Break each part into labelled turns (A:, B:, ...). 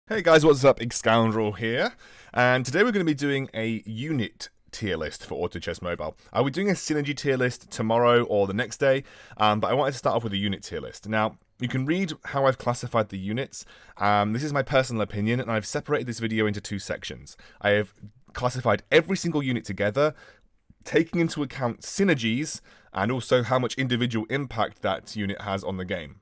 A: Hey guys, what's up? Excoundrel here, and today we're going to be doing a unit tier list for Autochess Mobile. I'll be doing a synergy tier list tomorrow or the next day, but I wanted to start off with a unit tier list. Now, you can read how I've classified the units. This is my personal opinion, and I've separated this video into two sections. I have classified every single unit together, taking into account synergies, and also how much individual impact that unit has on the game.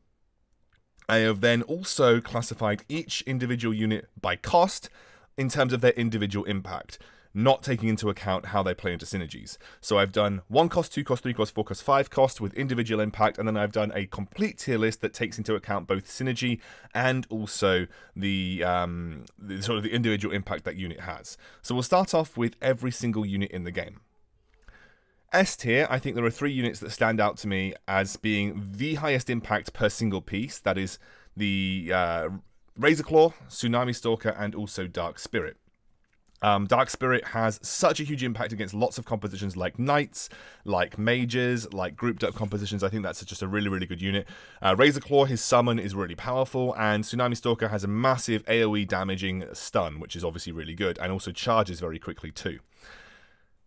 A: I have then also classified each individual unit by cost in terms of their individual impact, not taking into account how they play into synergies. So I've done 1 cost, 2 cost, 3 cost, 4 cost, 5 cost with individual impact, and then I've done a complete tier list that takes into account both synergy and also the sort of the individual impact that unit has. So we'll start off with every single unit in the game. S tier, I think there are 3 units that stand out to me as being the highest impact per single piece. That is the Razor Claw, Tsunami Stalker, and also Dark Spirit. Dark Spirit has such a huge impact against lots of compositions like Knights, like Mages, like grouped up compositions. I think that's just a really, really good unit. Razor Claw, his summon is really powerful, and Tsunami Stalker has a massive AoE damaging stun, which is obviously really good, and also charges very quickly too.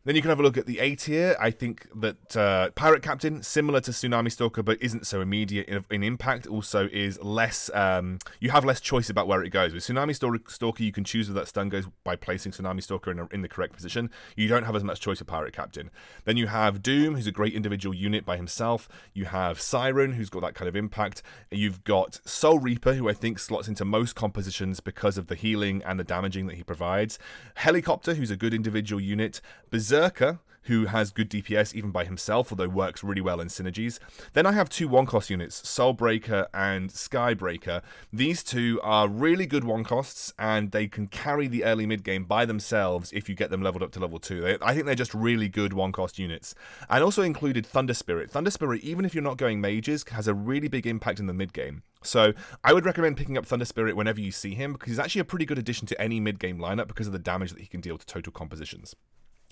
A: Then you can have a look at the A tier. I think that Pirate Captain, similar to Tsunami Stalker, but isn't so immediate in impact, also is less, you have less choice about where it goes. With Tsunami Stalker, you can choose where that stun goes by placing Tsunami Stalker in the correct position. You don't have as much choice with Pirate Captain. Then you have Doom, who's a great individual unit by himself. You have Siren, who's got that kind of impact. You've got Soul Reaper, who I think slots into most compositions because of the healing and the damaging that he provides. Helicopter, who's a good individual unit. Berserker, who has good DPS even by himself, although works really well in synergies. Then I have 2 1-cost units, Soulbreaker and Skybreaker. These two are really good 1-costs, and they can carry the early mid-game by themselves if you get them leveled up to level 2. I think they're just really good 1-cost units. And also included Thunder Spirit. Thunder Spirit, even if you're not going mages, has a really big impact in the mid-game. So I would recommend picking up Thunder Spirit whenever you see him, because he's actually a pretty good addition to any mid-game lineup because of the damage that he can deal to total compositions.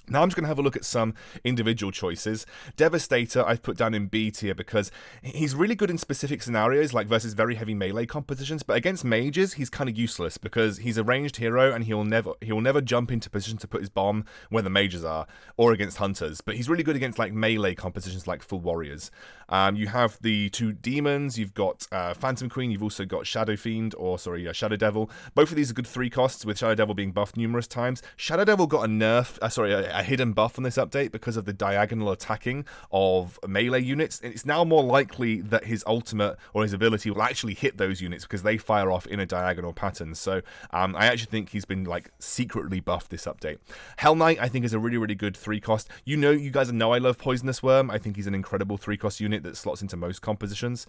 A: Now I'm just going to have a look at some individual choices. Devastator I've put down in B tier because he's really good in specific scenarios, like versus very heavy melee compositions, but against mages he's kind of useless because he's a ranged hero and he'll never jump into position to put his bomb where the mages are, or against hunters, but he's really good against like melee compositions like full warriors. You have the 2 demons, you've got Phantom Queen, you've also got Shadow Fiend, or sorry, Shadow Devil. Both of these are good 3 costs, with Shadow Devil being buffed numerous times. Shadow Devil got a nerf, a hidden buff on this update because of the diagonal attacking of melee units. It's now more likely that his ultimate or his ability will actually hit those units because they fire off in a diagonal pattern. So I actually think he's been like secretly buffed this update. Hell Knight I think is a really, really good 3 cost. You guys know I love Poisonous Worm. I think he's an incredible 3 cost unit that slots into most compositions.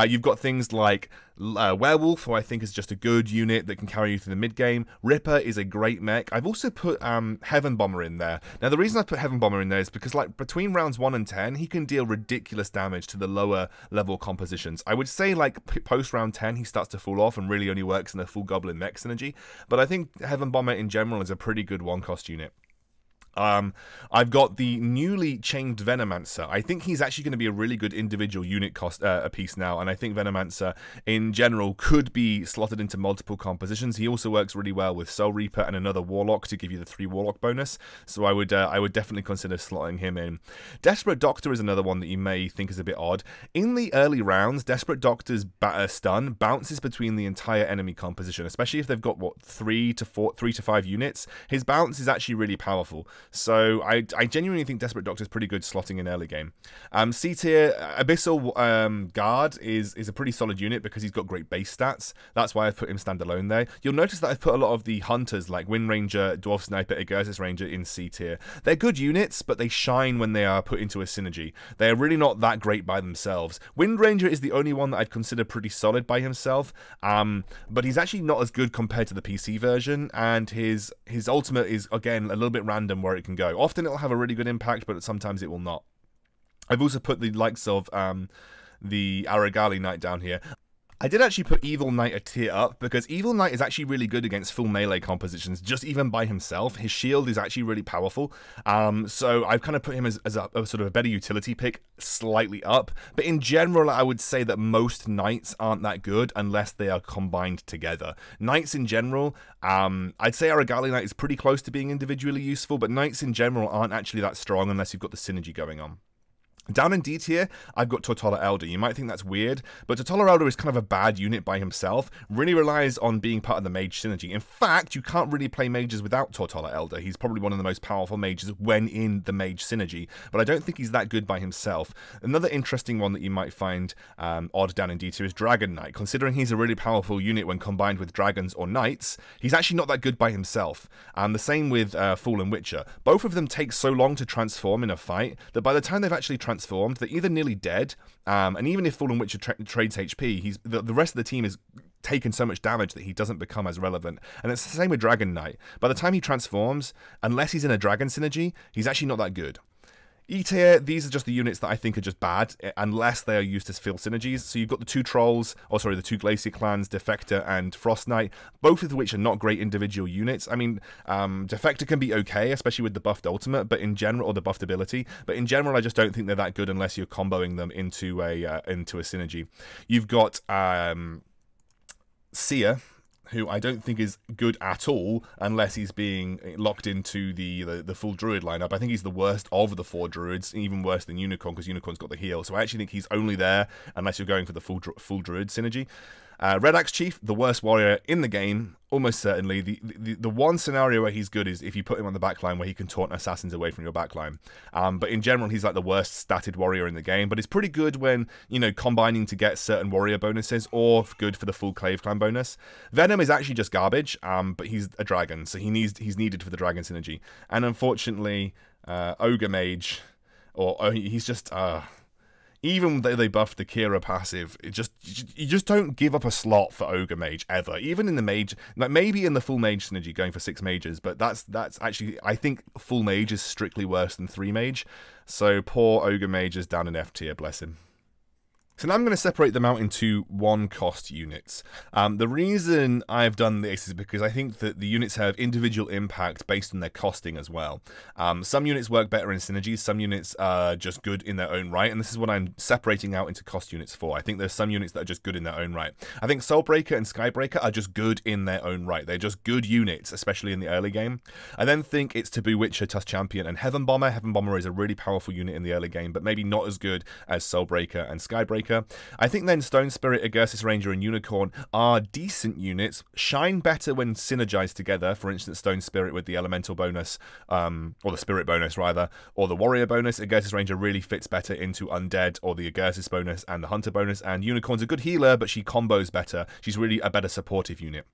A: You've got things like Werewolf, who I think is just a good unit that can carry you through the mid game. Ripper is a great mech. I've also put Heaven Bomber in there. Now the reason I put Heaven Bomber in there is because like between rounds 1 and 10 he can deal ridiculous damage to the lower level compositions. I would say like post round 10 he starts to fall off and really only works in a full Goblin mech synergy, but I think Heaven Bomber in general is a pretty good 1-cost unit. I've got the newly changed Venomancer. I think he's actually going to be a really good individual unit cost a piece now, and I think Venomancer in general could be slotted into multiple compositions. He also works really well with Soul Reaper and another Warlock to give you the 3 Warlock bonus, so I would definitely consider slotting him in. Desperate Doctor is another one that you may think is a bit odd. In the early rounds, Desperate Doctor's stun bounces between the entire enemy composition, especially if they've got, what, 3 to 5 units. His bounce is actually really powerful. So I genuinely think Desperate Doctor is pretty good slotting in early game. C tier, Abyssal Guard is a pretty solid unit because he's got great base stats. That's why I've put him standalone there. You'll notice that I've put a lot of the hunters like Wind Ranger, Dwarf Sniper, Egursus Ranger in C tier. They're good units, but they shine when they are put into a synergy. They are really not that great by themselves. Wind Ranger is the only one that I'd consider pretty solid by himself, but he's actually not as good compared to the PC version, and his ultimate is, again, a little bit random where it can go. Often it'll have a really good impact, but sometimes it will not. I've also put the likes of the Aragali Knight down here. I did actually put Evil Knight a tier up because Evil Knight is actually really good against full melee compositions, just even by himself. His shield is actually really powerful, so I've kind of put him as a sort of a better utility pick, slightly up. But in general, I would say that most Knights aren't that good unless they are combined together. Knights in general, I'd say Aragali Knight is pretty close to being individually useful, but Knights in general aren't actually that strong unless you've got the synergy going on. Down in D tier, I've got Tortola Elder. You might think that's weird, but Tortola Elder is kind of a bad unit by himself, really relies on being part of the mage synergy. In fact, you can't really play mages without Tortola Elder. He's probably one of the most powerful mages when in the mage synergy, but I don't think he's that good by himself. Another interesting one that you might find odd down in D tier is Dragon Knight. Considering he's a really powerful unit when combined with dragons or knights, he's actually not that good by himself. The same with Fallen Witcher. Both of them take so long to transform in a fight that by the time they've actually transformed, they're either nearly dead, and even if Fallen Witcher trades HP, the rest of the team is taken so much damage that he doesn't become as relevant. And it's the same with Dragon Knight. By the time he transforms, unless he's in a dragon synergy, he's actually not that good. E tier, these are just the units that I think are just bad, unless they are used to fill synergies. So you've got the two Trolls, the two Glacier Clans, Defector and Frost Knight, both of which are not great individual units. I mean, Defector can be okay, especially with the buffed ultimate, but in general, or the buffed ability, but in general, I just don't think they're that good unless you're comboing them into a synergy. You've got Seer, who I don't think is good at all unless he's being locked into the full druid lineup. I think he's the worst of the 4 druids, even worse than Unicorn, because Unicorn's got the heal. So I actually think he's only there unless you're going for the full druid synergy. Red Axe Chief, the worst warrior in the game, almost certainly. The one scenario where he's good is if you put him on the backline where he can taunt assassins away from your backline. But in general, he's like the worst statted warrior in the game. But he's pretty good when, combining to get certain warrior bonuses, or good for the full Clave Clan bonus. Venom is actually just garbage, but he's a dragon, so he's needed for the dragon synergy. And unfortunately, Ogre Mage, he's just... even though they buffed the Kira passive, you just don't give up a slot for Ogre Mage ever. Even in the mage, like maybe in the full mage synergy going for 6 mages, but that's actually, I think full mage is strictly worse than 3 mage. So poor Ogre Mage is down in F tier, bless him. So now I'm going to separate them out into 1-cost units. The reason I've done this is because I think that the units have individual impact based on their costing as well. Some units work better in synergies, some units are just good in their own right, and this is what I'm separating out into cost units for. I think there's some units that are just good in their own right. I think Soulbreaker and Skybreaker are just good in their own right. They're just good units, especially in the early game. I then think it's Taboo Witcher, Tusk Champion, and Heaven Bomber. Heaven Bomber is a really powerful unit in the early game, but maybe not as good as Soulbreaker and Skybreaker. I think then Stone Spirit, Agursis Ranger, and Unicorn are decent units, shine better when synergized together. For instance, Stone Spirit with the Elemental bonus, or the Spirit bonus rather, or the Warrior bonus. Agursis Ranger really fits better into Undead, or the Agursis bonus and the Hunter bonus, and Unicorn's a good healer, but she combos better. She's really a better supportive unit.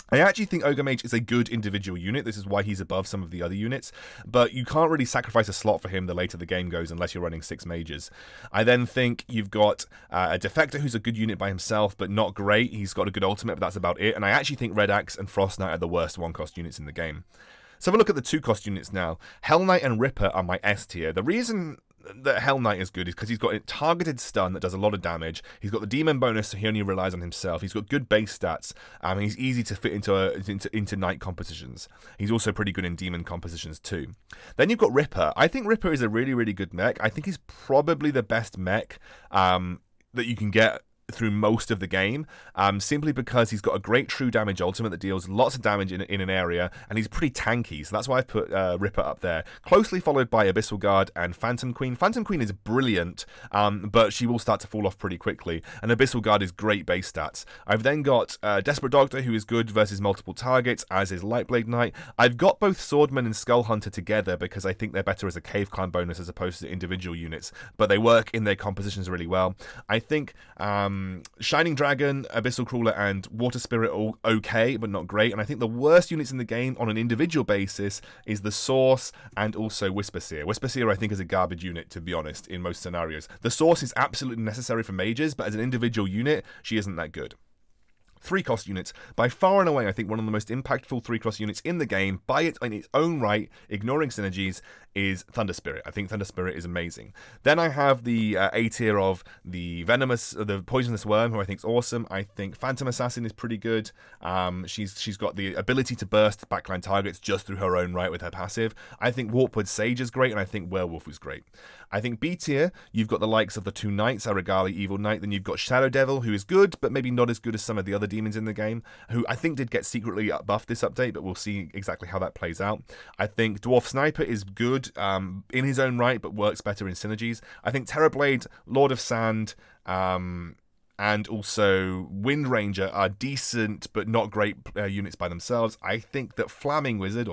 A: I actually think Ogre Mage is a good individual unit. This is why he's above some of the other units, but you can't really sacrifice a slot for him the later the game goes unless you're running 6 mages. I then think you've got a Defector who's a good unit by himself, but not great. He's got a good ultimate, but that's about it. And I actually think Red Axe and Frost Knight are the worst 1-cost units in the game. So have a look at the 2-cost units now. Hell Knight and Ripper are my S tier. The reason that Hell Knight is good is because he's got a targeted stun that does a lot of damage. He's got the demon bonus, so he only relies on himself. He's got good base stats, and he's easy to fit into knight compositions. He's also pretty good in demon compositions too. Then you've got Ripper. I think Ripper is a really, really good mech. I think he's probably the best mech that you can get through most of the game, simply because he's got a great true damage ultimate that deals lots of damage in an area, and he's pretty tanky, so that's why I've put Ripper up there. Closely followed by Abyssal Guard and Phantom Queen. Phantom Queen is brilliant, but she will start to fall off pretty quickly, and Abyssal Guard is great base stats. I've then got Desperate Doctor, who is good versus multiple targets, as is Lightblade Knight. I've got both Swordman and Skull Hunter together because I think they're better as a Cave Clan bonus as opposed to individual units, but they work in their compositions really well. I think Shining Dragon, Abyssal Crawler, and Water Spirit are okay, but not great. And I think the worst units in the game on an individual basis is the Source and also Whisper Seer. Whisper Seer, I think, is a garbage unit, to be honest, in most scenarios. The Source is absolutely necessary for mages, but as an individual unit, she isn't that good. 3-cost units. By far and away, I think one of the most impactful 3-cost units in the game, by it in its own right, ignoring synergies, is Thunder Spirit. I think Thunder Spirit is amazing. Then I have the A tier of the Poisonous Worm, who I think is awesome. I think Phantom Assassin is pretty good. She's got the ability to burst backline targets just through her own right with her passive. I think Warpwood Sage is great, and I think Werewolf is great. I think B tier, you've got the likes of the 2 Knights, Aragali, Evil Knight. Then you've got Shadow Devil, who is good, but maybe not as good as some of the other demons in the game, who I think did get secretly buffed this update, but we'll see exactly how that plays out. I think Dwarf Sniper is good in his own right, but works better in synergies. I think Terrorblade, Lord of Sand, and also Wind Ranger are decent but not great units by themselves. I think that Flaming Wizard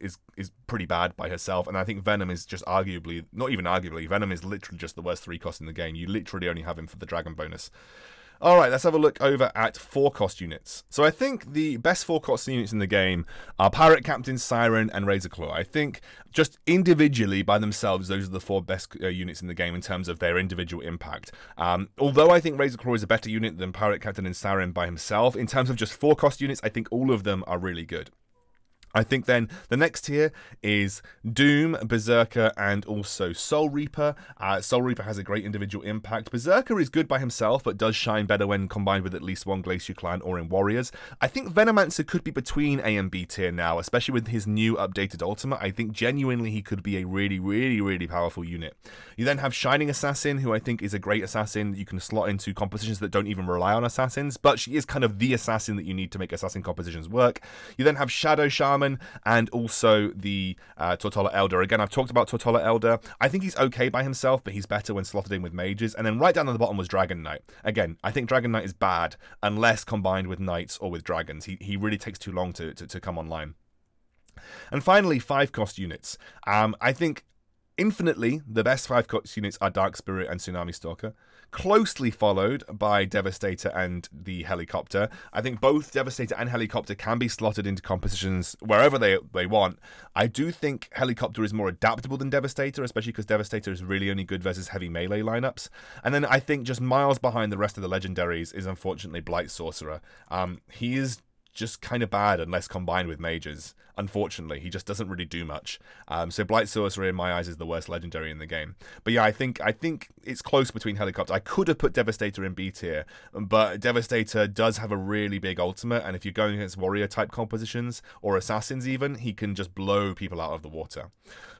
A: is pretty bad by herself, and I think Venom is just arguably, not even arguably, Venom is literally just the worst 3-cost in the game. You literally only have him for the dragon bonus. Alright, let's have a look over at 4-cost units. So I think the best 4-cost units in the game are Pirate Captain, Siren, and Razorclaw. I think just individually by themselves, those are the 4 best units in the game in terms of their individual impact. Although I think Razorclaw is a better unit than Pirate Captain and Siren by himself, in terms of just 4-cost units, I think all of them are really good. I think then the next tier is Doom, Berserker, and also Soul Reaper. Soul Reaper has a great individual impact. Berserker is good by himself, but does shine better when combined with at least one Glacier Clan or in Warriors. I think Venomancer could be between A and B tier now, especially with his new updated ultimate. I think genuinely he could be a really, really, really powerful unit. You then have Shining Assassin, who I think is a great assassin that you can slot into compositions that don't even rely on assassins, but she is kind of the assassin that you need to make assassin compositions work. You then have Shadow Shaman, and also the Tortola Elder. Again, I've talked about Tortola Elder. I think he's okay by himself, but he's better when slotted in with mages. And then right down at the bottom was Dragon Knight. Again, I think Dragon Knight is bad unless combined with knights or with dragons. He really takes too long to come online. And finally, 5-cost units. I think infinitely the best 5-cost units are Dark Spirit and Tsunami Stalker, closely followed by Devastator and the Helicopter. I think both Devastator and Helicopter can be slotted into compositions wherever they want. I do think Helicopter is more adaptable than Devastator, especially because Devastator is really only good versus heavy melee lineups. And then I think just miles behind the rest of the legendaries is unfortunately Blight Sorcerer. He is just kind of bad unless combined with mages. Unfortunately, he just doesn't really do much. So Blight Sorcerer in my eyes is the worst legendary in the game. But yeah, I think it's close between Helicopter. I could have put Devastator in B tier, but Devastator does have a really big ultimate, and if you're going against warrior type compositions or assassins even, he can just blow people out of the water.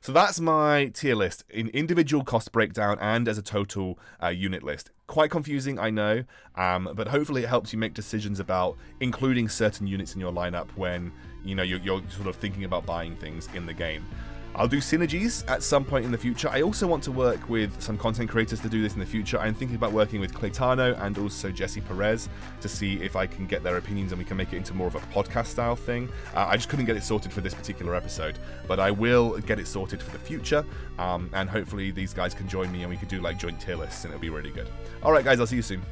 A: So that's my tier list in individual cost breakdown and as a total unit list. Quite confusing, I know, but hopefully it helps you make decisions about including certain units in your lineup when you're sort of thinking about buying things in the game. I'll do synergies at some point in the future. I also want to work with some content creators to do this in the future. I'm thinking about working with Claytano and also Jesse Perez to see if I can get their opinions and we can make it into more of a podcast style thing. I just couldn't get it sorted for this particular episode, but I will get it sorted for the future, and hopefully these guys can join me and we could do like joint tier lists and it'll be really good. Alright guys, I'll see you soon.